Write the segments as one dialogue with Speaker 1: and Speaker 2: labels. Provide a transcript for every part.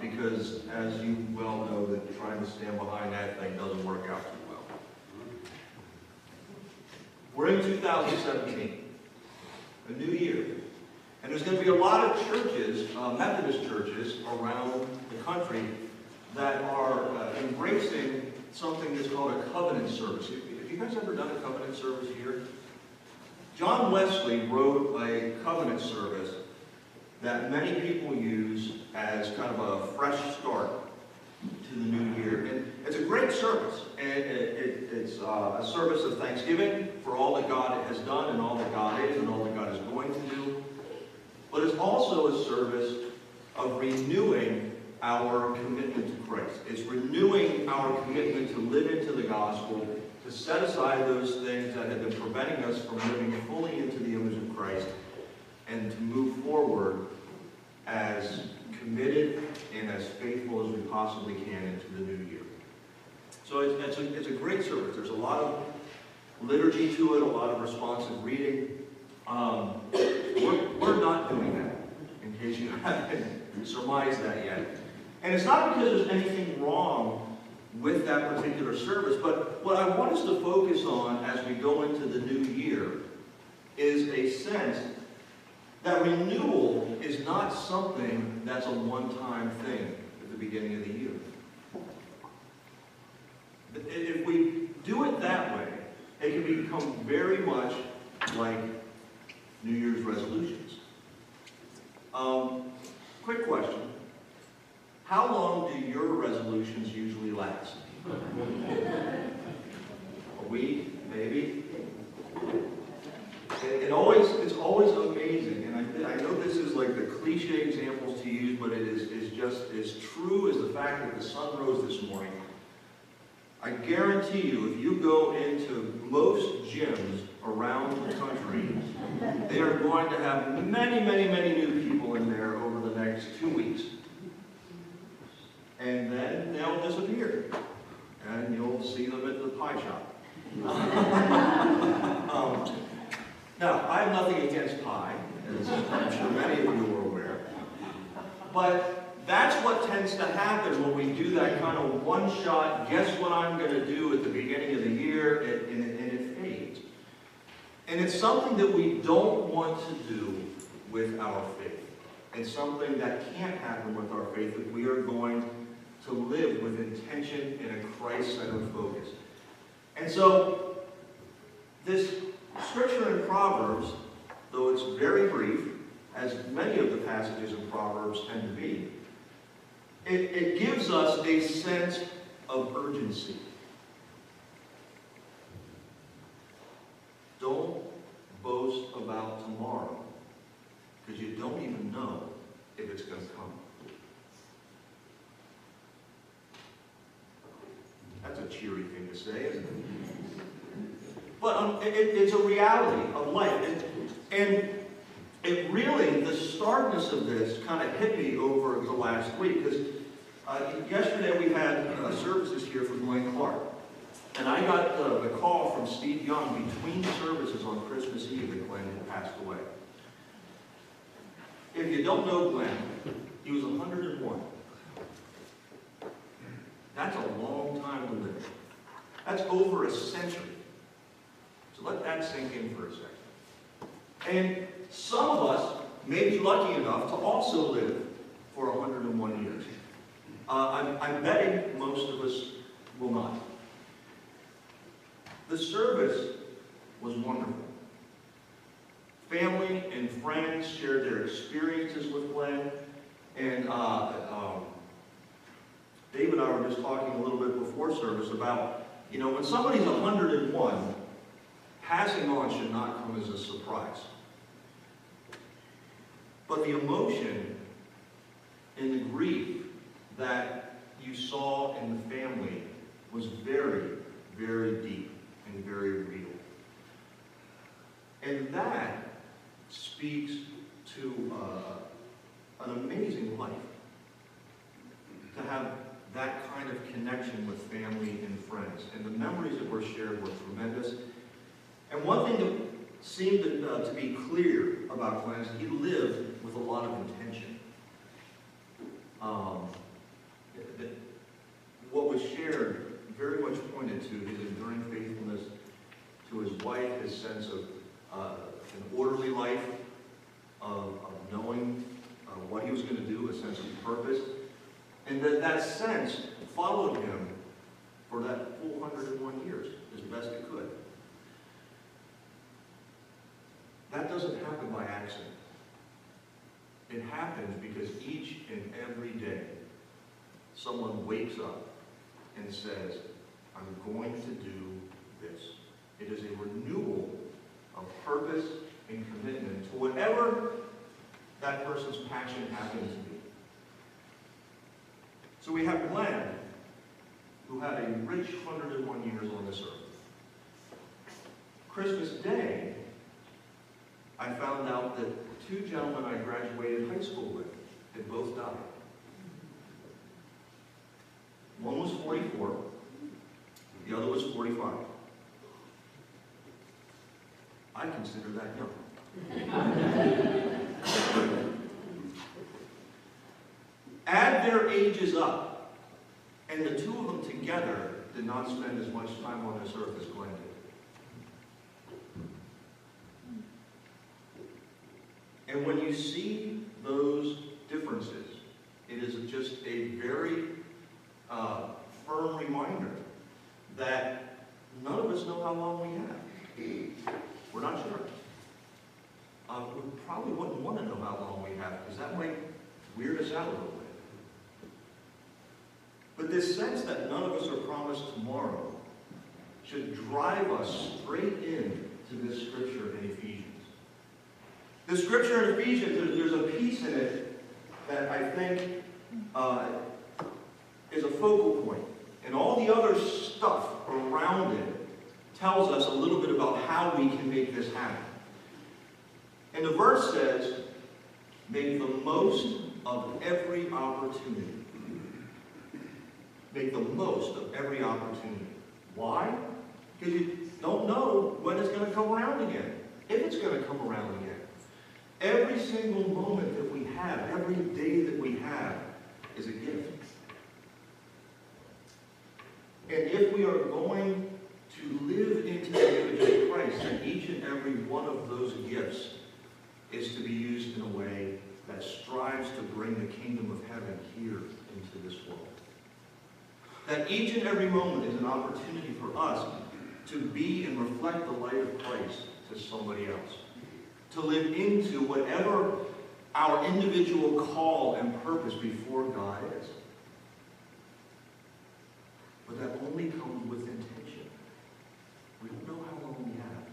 Speaker 1: because as you well know, that trying to stand behind that thing doesn't work out too well. We're in 2017, a new year, and there's going to be a lot of churches, Methodist churches around the country that are embracing something that's called a covenant service. Have you guys ever done a covenant service here? John Wesley wrote a covenant service that many people use as kind of a fresh start to the new year. And it's a great service. And it's a service of thanksgiving for all that God has done and all that God is and all that God is going to do. But it's also a service of renewing our commitment to Christ. It's renewing our commitment to live into the gospel, to set aside those things that have been preventing us from living fully into the image of Christ, and to move forward as committed and as faithful as we possibly can into the new year. So it's a great service. There's a lot of liturgy to it, a lot of responsive reading. We're not doing that, in case you haven't surmised that yet. And it's not because there's anything wrong with that particular service, but what I want us to focus on as we go into the new year is a sense that renewal is not something that's a one-time thing at the beginning of the year. If we do it that way, it can become very much like New Year's resolutions. Quick question. How long do your resolutions usually last? A week, maybe? It's always amazing, and I know this is like the cliche examples to use, but it is just as true as the fact that the sun rose this morning. I guarantee you, if you go into most gyms around the country, they are going to have many, many, many new people in there over the next 2 weeks. And then they'll disappear, and you'll see them at the pie shop. Now, I have nothing against pie, as I'm sure many of you are aware, but that's what tends to happen when we do that kind of one-shot, guess what I'm going to do at the beginning of the year, and it fades. And it's something that we don't want to do with our faith. It's something that can't happen with our faith if we are going to live with intention and a Christ-centered focus. And so, this scripture in Proverbs, though it's very brief, as many of the passages in Proverbs tend to be, it gives us a sense of urgency. Don't boast about tomorrow, because you don't even know if it's going to come. That's a cheery thing to say, isn't it? But it's a reality of life. And it really, the starkness of this kind of hit me over the last week. Because yesterday we had services here for Glenn Clark. And I got the call from Steve Young between services on Christmas Eve that Glenn had passed away. If you don't know Glenn, he was 101. That's a long time to live. That's over a century. So let that sink in for a second. And some of us may be lucky enough to also live for 101 years. I'm betting most of us will not. The service was wonderful. Family and friends shared their experiences with Glenn. And Dave and I were just talking a little bit before service about, when somebody's 101, passing on should not come as a surprise. But the emotion and the grief that you saw in the family was very, very deep and very real. And that speaks to an amazing life. To have that kind of connection with family and friends. And the memories that were shared were tremendous. And one thing that seemed to be clear about Glenn is he lived with a lot of intention. that what was shared very much pointed to his enduring faithfulness to his wife, his sense of an orderly life, of knowing what he was going to do, a sense of purpose, and that sense followed him for that full 101 years, as best it could. That doesn't happen by accident. It happens because each and every day, someone wakes up and says, I'm going to do this. It is a renewal of purpose and commitment to whatever that person's passion happens to be. So we have Glenn, who had a rich 101 years on this earth. Christmas Day, I found out that two gentlemen I graduated high school with had both died. One was 44, the other was 45. I consider that young. Add their ages up, and the two of them together did not spend as much time on this earth as Glenn did. And when you see those differences, it is just a very firm reminder that none of us know how long we have. We're not sure. We probably wouldn't want to know how long we have, because that might weird us out a little bit. But this sense that none of us are promised tomorrow should drive us straight into this scripture in Ephesians. The scripture in Ephesians, there's a piece in it that I think is a focal point. And all the other stuff around it tells us a little bit about how we can make this happen. And the verse says, make the most of every opportunity. Make the most of every opportunity. Why? Because you don't know when it's going to come around again. If it's going to come around again. Every single moment that we have, every day that we have, is a gift. And if we are going to live into the image of Christ, then each and every one of those gifts is to be used in a way that strives to bring the kingdom of heaven here into this world. That each and every moment is an opportunity for us to be and reflect the light of Christ to somebody else. To live into whatever our individual call and purpose before God is. But that only comes with intention. We don't know how long we have.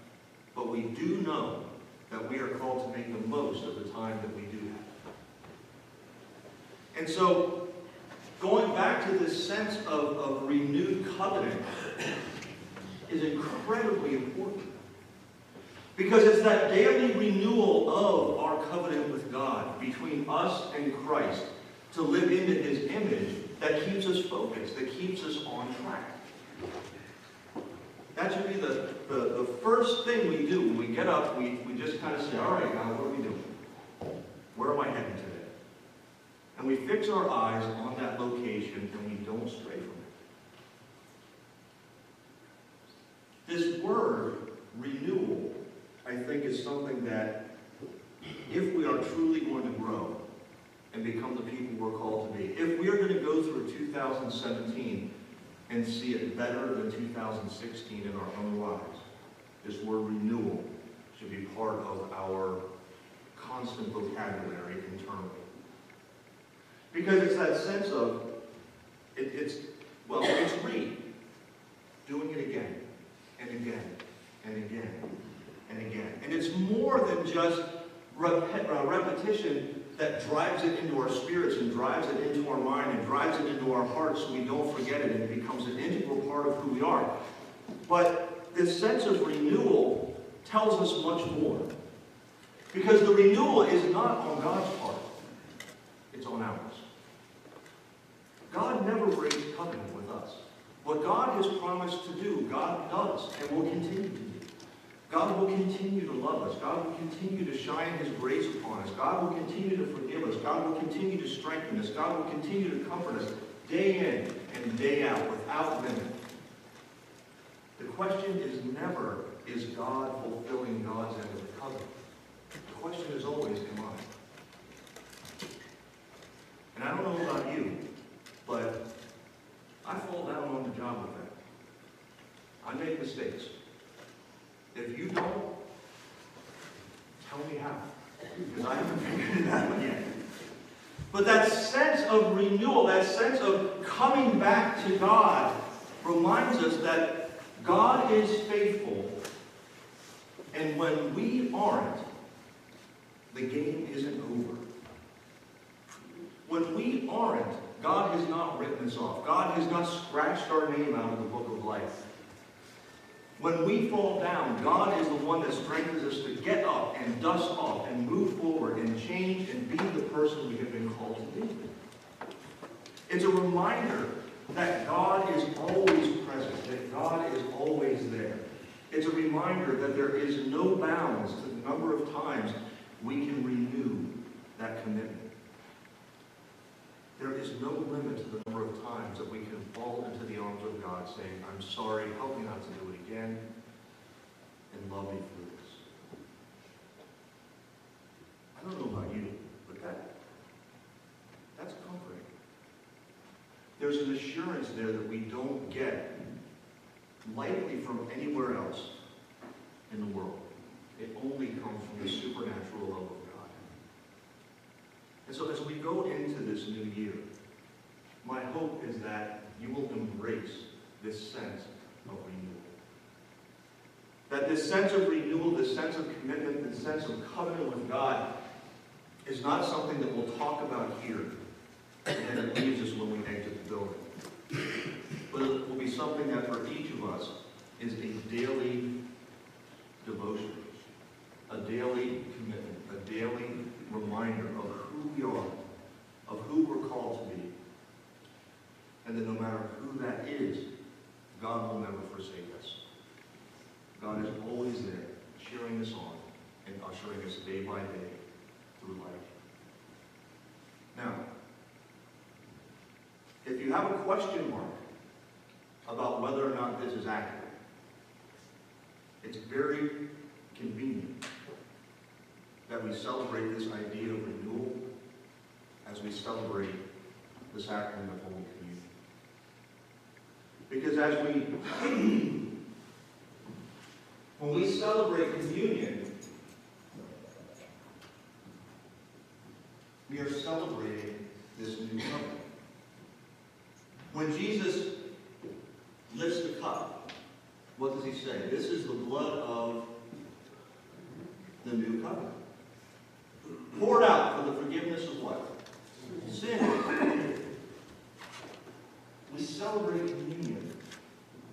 Speaker 1: But we do know that we are called to make the most of the time that we do have. And so, going back to this sense of renewed covenant is incredibly important. Because it's that daily renewal of our covenant with God between us and Christ to live into His image that keeps us focused, that keeps us on track. That should be the first thing we do when we get up. We just kind of say, all right, God, what are we doing? Where am I heading today? And we fix our eyes on that location and we don't stray from it. This word, renewal, I think is something that if we are truly going to grow and become the people we're called to be, if we are going to go through 2017 and see it better than 2016 in our own lives, this word renewal should be part of our constant vocabulary internally. Because it's that sense of, it's doing it again and again and again and again. And it's more than just repetition that drives it into our spirits and drives it into our mind and drives it into our hearts so we don't forget it and it becomes an integral part of who we are. But this sense of renewal tells us much more. Because the renewal is not on God's part. It's on ours. God never breaks covenant with us. What God has promised to do, God does and will continue to do. God will continue to love us. God will continue to shine His grace upon us. God will continue to forgive us. God will continue to strengthen us. God will continue to comfort us day in and day out without limit. The question is never, is God fulfilling God's end of the covenant? The question is always, am I? And I don't know about you, but I fall down on the job with that. I make mistakes. If you don't, tell me how. Because I haven't figured it out yet. But that sense of renewal, that sense of coming back to God, reminds us that God is faithful. And when we aren't, the game isn't over. When we aren't, God has not written us off. God has not scratched our name out of the book of life. When we fall down, God is the one that strengthens us to get up and dust off and move forward and change and be the person we have been called to be. It's a reminder that God is always present, that God is always there. It's a reminder that there is no bounds to the number of times we can renew that commitment. There is no limit to the number of times that we can fall into the arms of God saying, I'm sorry, help me not to do it again, and love me through this. I don't know about you, but that's comforting. There's an assurance there that we don't get likely from anywhere else in the world. It only comes from the supernatural love of God. And so as we go into this new year, my hope is that you will embrace this sense of renewal. That this sense of renewal, this sense of commitment, this sense of covenant with God is not something that we'll talk about here and then it leaves us when we exit the building. But it will be something that for each of us is a daily devotion, a daily commitment, a daily reminder of who we are, of who we're called to be. And that no matter who that is, God will never forsake us. God is always there, cheering us on and ushering us day by day through life. Now, if you have a question mark about whether or not this is accurate, it's very convenient that we celebrate this idea of renewal as we celebrate the sacrament of Holy Communion. Because when we celebrate communion, we are celebrating this new covenant. When Jesus lifts the cup, what does he say? This is the blood of the new covenant. Poured out for the forgiveness of what? Sin. We celebrate communion,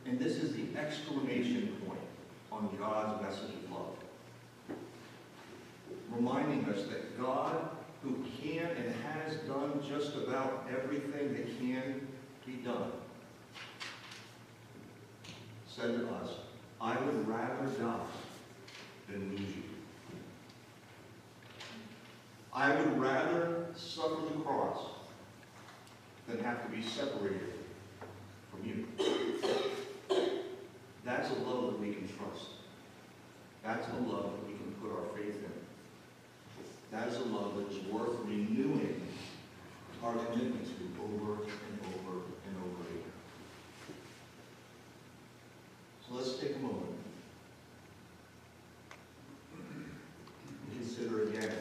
Speaker 1: and this is the exclamation point on God's message of love. Reminding us that God, who can and has done just about everything that can be done, said to us, I would rather die than lose you. I would rather suffer the cross than have to be separated from you. That's a love that we can trust. That's a love that we can put our faith in. That is a love that is worth renewing our commitment to over and over and over again. So let's take a moment and consider again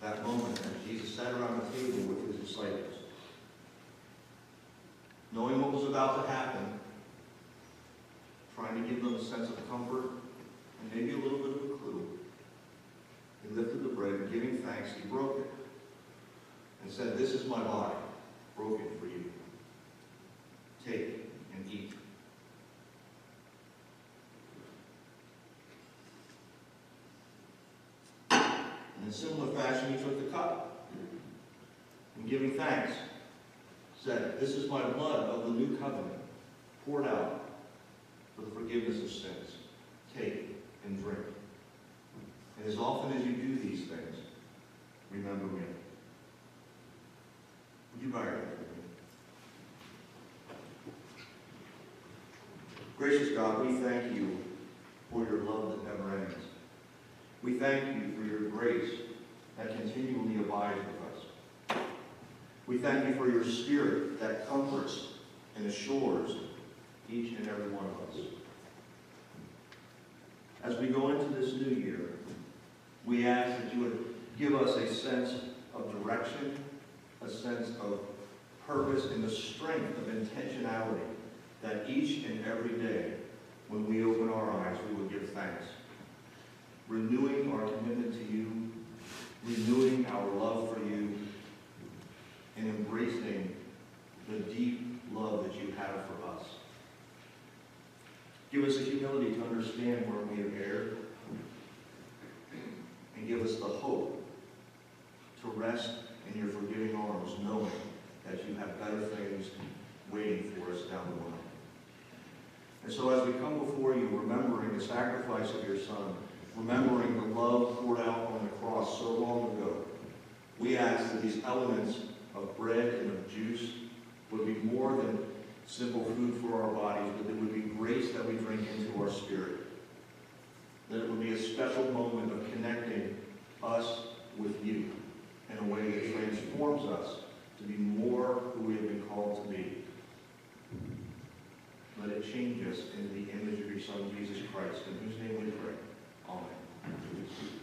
Speaker 1: that moment that Jesus sat around the table with his disciples, knowing what was about to happen, trying to give them a sense of comfort and maybe a little bit of a clue. He lifted the bread and giving thanks, he broke it and said, this is my body, broken for you. Take and eat. In a similar fashion, he took the cup and giving thanks, said, this is my blood of the new covenant, poured out for the forgiveness of sins. Take and drink. And as often as you do these things, remember me. Would you bow your head with me? Gracious God, we thank you for your love that never ends. We thank you for your grace that continually abides with us. We thank you for your Spirit that comforts and assures each and every one of us. As we go into this new year, we ask that you would give us a sense of direction, a sense of purpose, and the strength of intentionality that each and every day, when we open our eyes, we would give thanks. Renewing our commitment to you, renewing our love for you, and embracing the deep love that you have for us. Give us the humility to understand where we have erred, and give us the hope to rest in your forgiving arms, knowing that you have better things waiting for us down the line. And so as we come before you, remembering the sacrifice of your Son, remembering the love poured out on the cross so long ago, we ask that these elements of bread and of juice would be more than simple food for our bodies, but it would be grace that we drink into our spirit. That it would be a special moment of connecting us with you in a way that transforms us to be more who we have been called to be. Let it change us into the image of your Son, Jesus Christ, in whose name we pray. Amen.